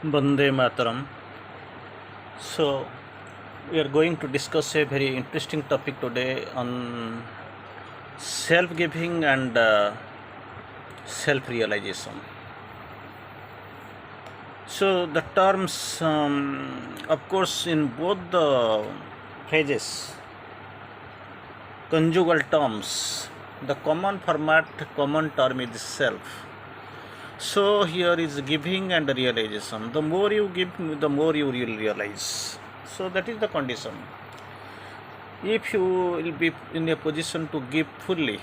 Bande Mataram. So, we are going to discuss a very interesting topic today on self giving and self realization. So, the terms, of course, in both the phrases, conjugal terms, the common format, common term is self. So, here is giving and realization. The more you give, the more you will realize. So, that is the condition. If you will be in a position to give fully,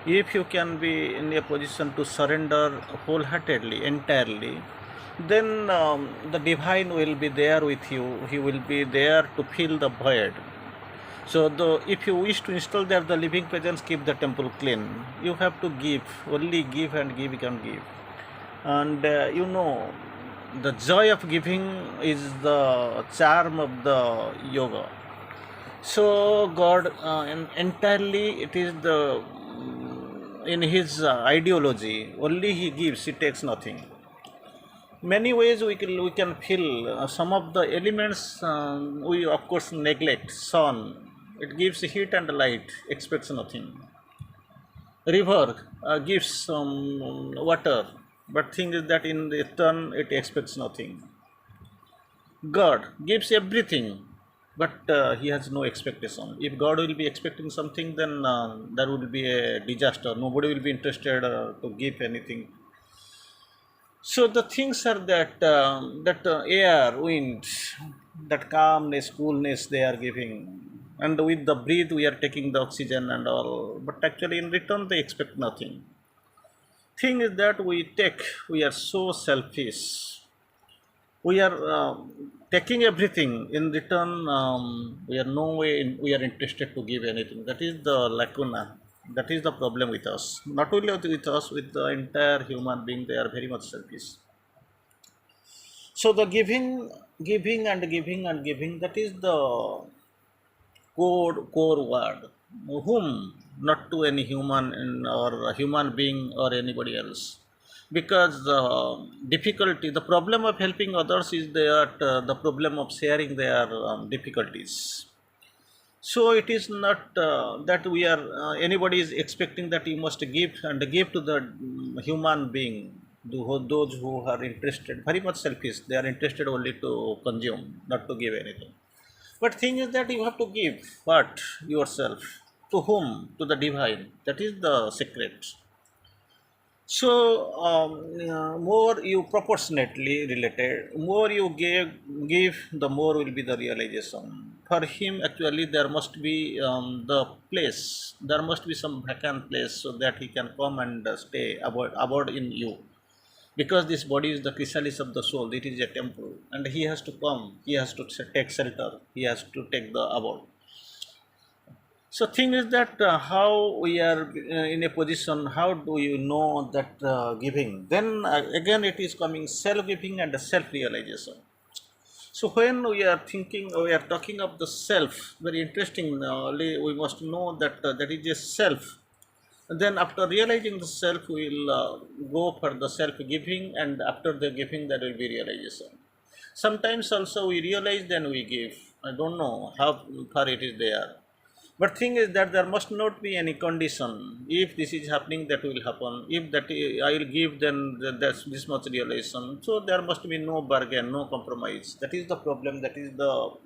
if you can be in a position to surrender wholeheartedly, entirely, then the divine will be there with you. He will be there to fill the void. So, if you wish to install there the living presence, keep the temple clean. You have to give, only give and give, you can give. And the joy of giving is the charm of the yoga. So God entirely it is the in his ideology only he gives, he takes nothing. Many ways we can feel some of the elements we of course neglect. Sun, it gives heat and light, expects nothing. River gives water, but thing is that in return it expects nothing. God gives everything, but he has no expectation. If God will be expecting something, then there will be a disaster. Nobody will be interested to give anything. So the things are that air, wind, that calmness, coolness they are giving, and with the breath we are taking the oxygen and all. But actually, in return, they expect nothing. Thing is that we are so selfish. We are taking everything in return. We are no way we are interested to give anything. That is the lacuna, that is the problem with us, not only with us, with the entire human being. They are very much selfish. So the giving and giving and giving, that is the core word. Whom? Not to any human or a human being or anybody else. Because difficulty, the problem of helping others is that the problem of sharing their difficulties. So it is not that we are anybody is expecting that you must give and give to the human being. Those who are interested, very much selfish, they are interested only to consume, not to give anything. But thing is that you have to give what? Yourself. To whom? To the divine. That is the secret. So more you proportionately related, more you give, the more will be the realization. For him, actually, there must be the place. There must be some vacant place so that he can come and stay abode in you. Because this body is the chrysalis of the soul, it is a temple, and he has to come. He has to take shelter. He has to take the abode. So thing is that how we are in a position, how do you know that giving? Then again it is coming self-giving and self-realization. So when we are thinking, we are talking of the self, very interesting, we must know that that is a self. And then after realizing the self, we will go for the self-giving, and after the giving there will be realization. Sometimes also we realize, then we give. I don't know how far it is there. But thing is that there must not be any condition. If this is happening, that will happen. If that I will give, then that's this much realization. So there must be no bargain, no compromise. That is the problem. That is the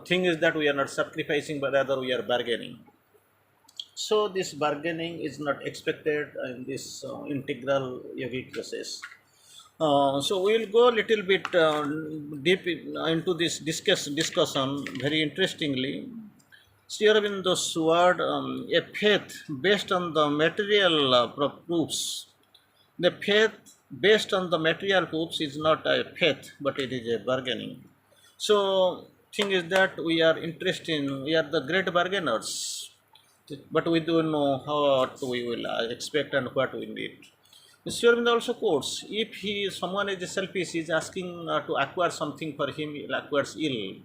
thing is that we are not sacrificing, but rather we are bargaining. So this bargaining is not expected in this integral yogic process. So we will go a little bit deep into this discussion very interestingly. Sri Aurobindo's word, a faith based on the material proofs. The faith based on the material proofs is not a faith, but it is a bargaining. So, thing is that we are interested in, we are the great bargainers, but we don't know how we will expect and what we need. Sri Aurobindo also quotes, if someone is selfish, is asking to acquire something for him, he acquires ill.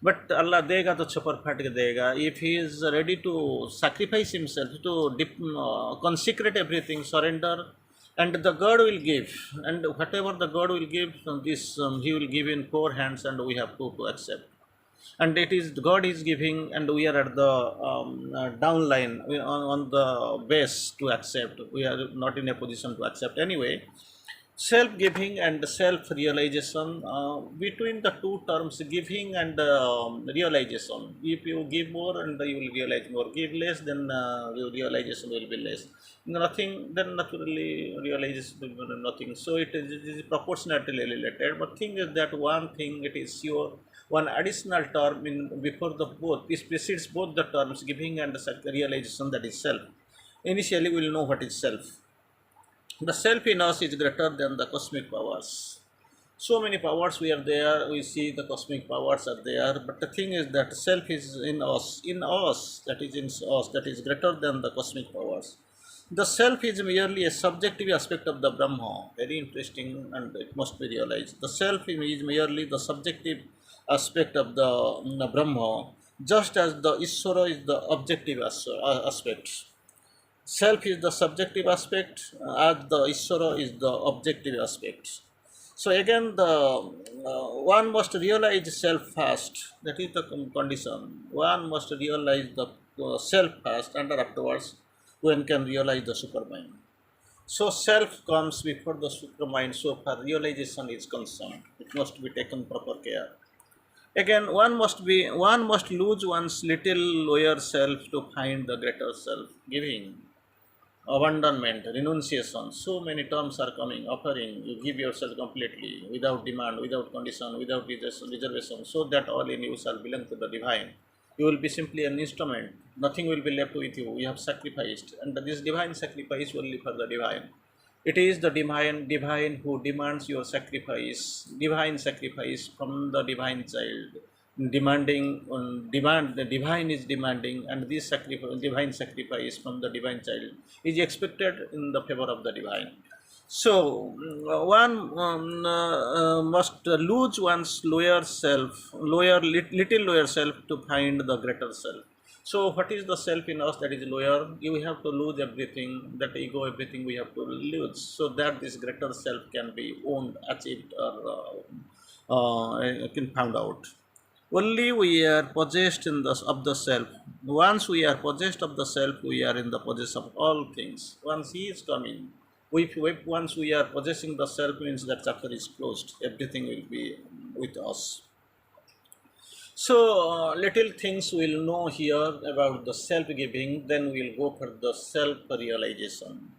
But Allah देगा तो छपर फाट के देगा. If he is ready to sacrifice himself, to consecrate everything, surrender, and the God will give, and whatever the God will give, this He will give in four hands, and we have to accept. And it is God is giving, and we are at the downline, on the base to accept. We are not in a position to accept anyway. Self-giving and self-realization, between the two terms, giving and realization. If you give more, and you will realize more. Give less, then your realization will be less. Nothing, then naturally realization will be nothing. So it is proportionately related. But thing is that one thing, it is sure, one additional term in before the both, this precedes both the terms, giving and realization, that is self. Initially we will know what is self. The self in us is greater than the cosmic powers. So many powers we are there, we see the cosmic powers are there, but the thing is that self is in us, that is in us, that is greater than the cosmic powers. The self is merely a subjective aspect of the Brahma. Very interesting, and it must be realized. The self is merely the subjective aspect of the Brahma, just as the Ishvara is the objective aspect. Self is the subjective aspect, as the Ishvara is the objective aspect. So again, the one must realize self first. That is the condition. One must realize the self first, and afterwards one can realize the supermind. So self comes before the supermind. So far realization is concerned, it must be taken proper care. Again, one must lose one's little lower self to find the greater self. Giving, abandonment, renunciation. So many terms are coming, offering. You give yourself completely, without demand, without condition, without reservation, so that all in you shall belong to the divine. You will be simply an instrument. Nothing will be left with you. You have sacrificed, and this divine sacrifice only for the divine. It is the divine who demands your sacrifice, divine sacrifice from the divine child, demanding the divine is demanding, and this divine sacrifice from the divine child is expected in the favor of the divine. So one must lose one's lower self, little lower self to find the greater self. So what is the self in us that is lower? You have to lose everything, that ego, everything we have to lose, so that this greater self can be owned, achieved, or can found out. Only we are possessed of the self. Once we are possessed of the self, we are in the possession of all things. Once he is coming, once we are possessing the self, means that chapter is closed. Everything will be with us. So, little things we'll know here about the self-giving, then we'll go for the self-realization.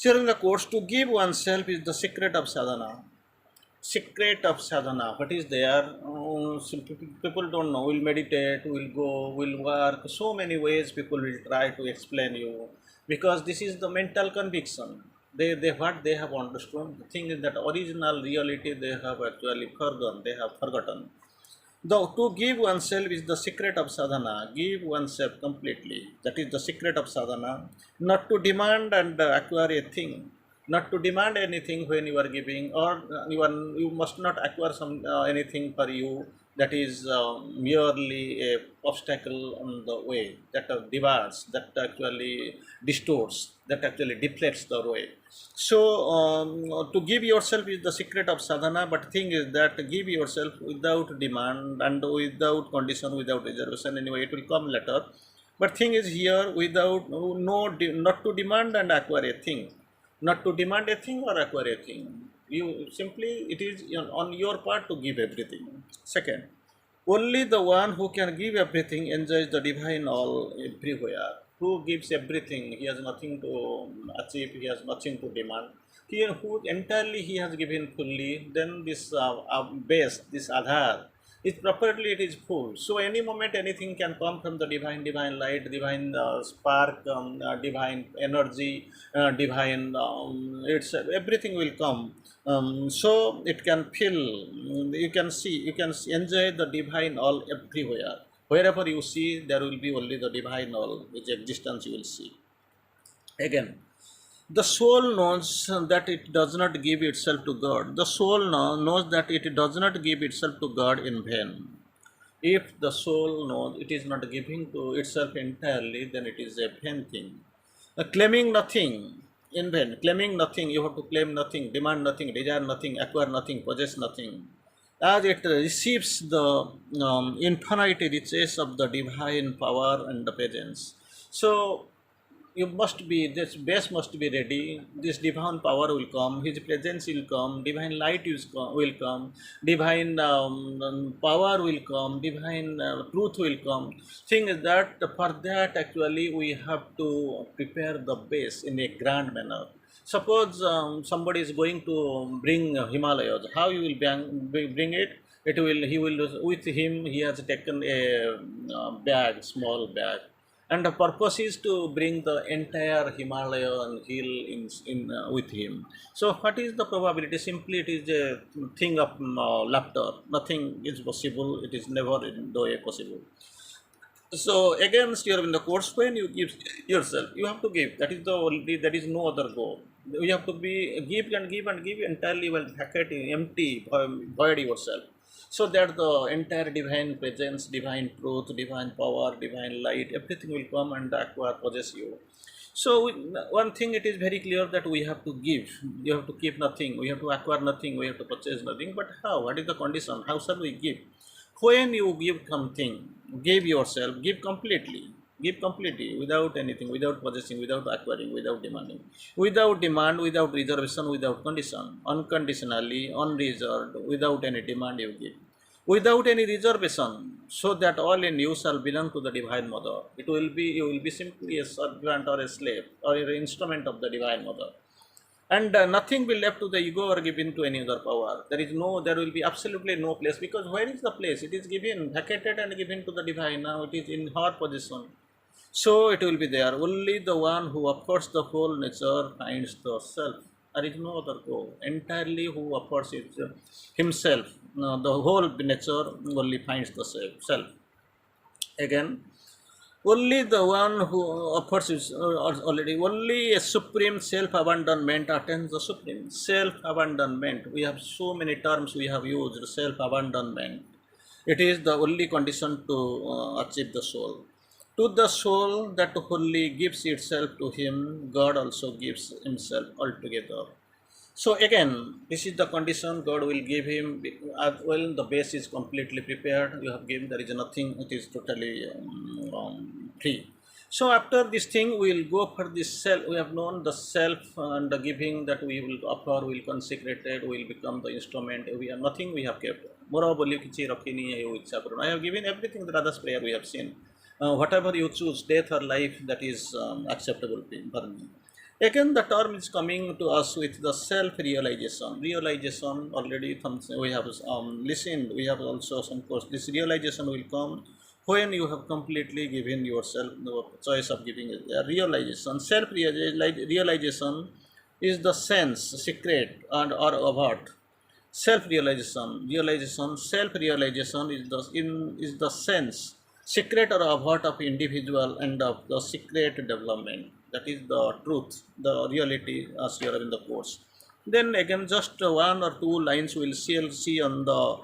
During the course, to give oneself is the secret of sadhana. Secret of sadhana, what is there? People don't know. We'll meditate, we'll go, we'll work. So many ways people will try to explain you, because this is the mental conviction. They what they have understood. The thing is that original reality they have actually forgotten. They have forgotten. Though to give oneself is the secret of sadhana, give oneself completely. That is the secret of sadhana. Not to demand and acquire a thing. Not to demand anything when you are giving, or you must not acquire anything for you, that is merely a obstacle on the way, that divides, that actually distorts, that actually deflects the way. So to give yourself is the secret of sadhana, but thing is that give yourself without demand and without condition, without reservation. Anyway, it will come later. But thing is here, without not to demand and acquire a thing, not to demand a thing or acquire a thing. You simply, it is on your part to give everything. Second, only the one who can give everything enjoys the divine all everywhere. Who gives everything, he has nothing to achieve, he has nothing to demand. He who entirely he has given fully, then this base, this adhar, is properly it is full. So any moment anything can come from the divine light, divine spark, divine energy, divine. It's everything will come. So it can feel. You can see. You can enjoy the divine all everywhere. Wherever you see, there will be only the divine all, which existence you will see. Again, the soul knows that it does not give itself to God. The soul knows that it does not give itself to God in vain. If the soul knows it is not giving to itself entirely, then it is a vain thing. Claiming nothing. in vain. Claiming nothing, you have to claim nothing, demand nothing, desire nothing, acquire nothing, possess nothing. As it receives the infinite riches of the divine power and the presence. So you must be, this base must be ready. This divine power will come, his presence will come, divine light will come, divine power will come, divine truth will come. Thing is that for that actually we have to prepare the base in a grand manner. Suppose somebody is going to bring Himalayas, how you will bring it? It will, he will, with him he has taken a bag, small bag, and the purpose is to bring the entire Himalayan hill in with him. So what is the probability? Simply it is a thing of laughter. Nothing is possible. It is never in the way possible. So against your in the course, when you give yourself, you have to give. That is the only, that is no other goal. You have to be give and give and give entirely, well packet empty, void yourself, so that the entire divine presence, divine truth, divine power, divine light, everything will come and acquire, possess you. So one thing it is very clear that we have to give. You have to keep nothing. We have to acquire nothing. We have to purchase nothing. But how? What is the condition? How shall we give? When you give something, give yourself, give completely, without anything, without possessing, without acquiring, without demanding, without demand, without reservation, without condition, unconditionally, unreserved, without any demand you give, without any reservation, so that all in you shall belong to the divine mother. It will be, you will be simply a servant or a slave or an instrument of the divine mother, and nothing will left to the ego or given to any other power. There is no, there will be absolutely no place, because where is the place? It is given, vacated and given to the divine. Now it is in her position, so it will be there. Only the one who offers the whole nature finds the self. There is no other goal. Entirely who offers it, himself, the whole nature only finds the self. Again, only the one who offers is already, only a supreme self abandonment attains the supreme self abandonment. We have so many terms we have used. Self abandonment, it is the only condition to achieve the soul. To the soul that wholly gives itself to him, God also gives himself altogether. So again, this is the condition God will give him. As well, the base is completely prepared. You have given, there is nothing, it is totally free. So after this thing, we will go for this self. We have known the self and the giving that we will offer, we will consecrate it, we will become the instrument. We have nothing, we have kept. I have given everything, the others prayer we have seen. Whatever you choose, death or life, that is acceptable for me. Again, the term is coming to us with the self-realization. Realization already we have listened. We have also some course. This realization will come when you have completely given yourself the choice of giving it. Realization, self-realization is the sense, secret, and or overt. Self-realization is the sense, secret or avert of individual and of the secret development. That is the truth, the reality, as you are in the course. Then again, just one or two lines we'll see on the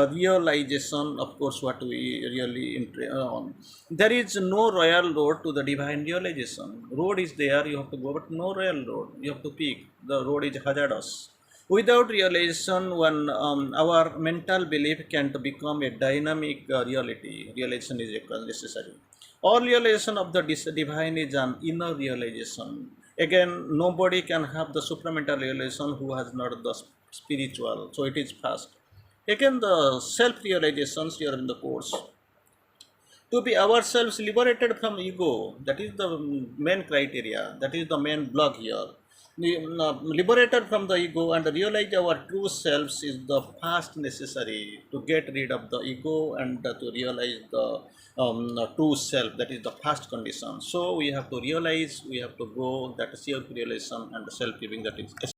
realization. Of course, what we really on. There is no royal road to the divine realization. Road is there, you have to go, but no royal road. You have to pick. The road is hazardous. Without realization, one our mental belief can't become a dynamic reality. Realization is necessary. All realization of the divine is an inner realization. Again, nobody can have the supramental realization who has not the spiritual. So it is fast. Again, the self-realizations here in the course. To be ourselves liberated from ego, that is the main criteria, that is the main block here. Liberated from the ego and realize our true selves is the first necessary to get rid of the ego and to realize the true self. That is the first condition. So we have to realize, we have to go that self realization and self giving, that is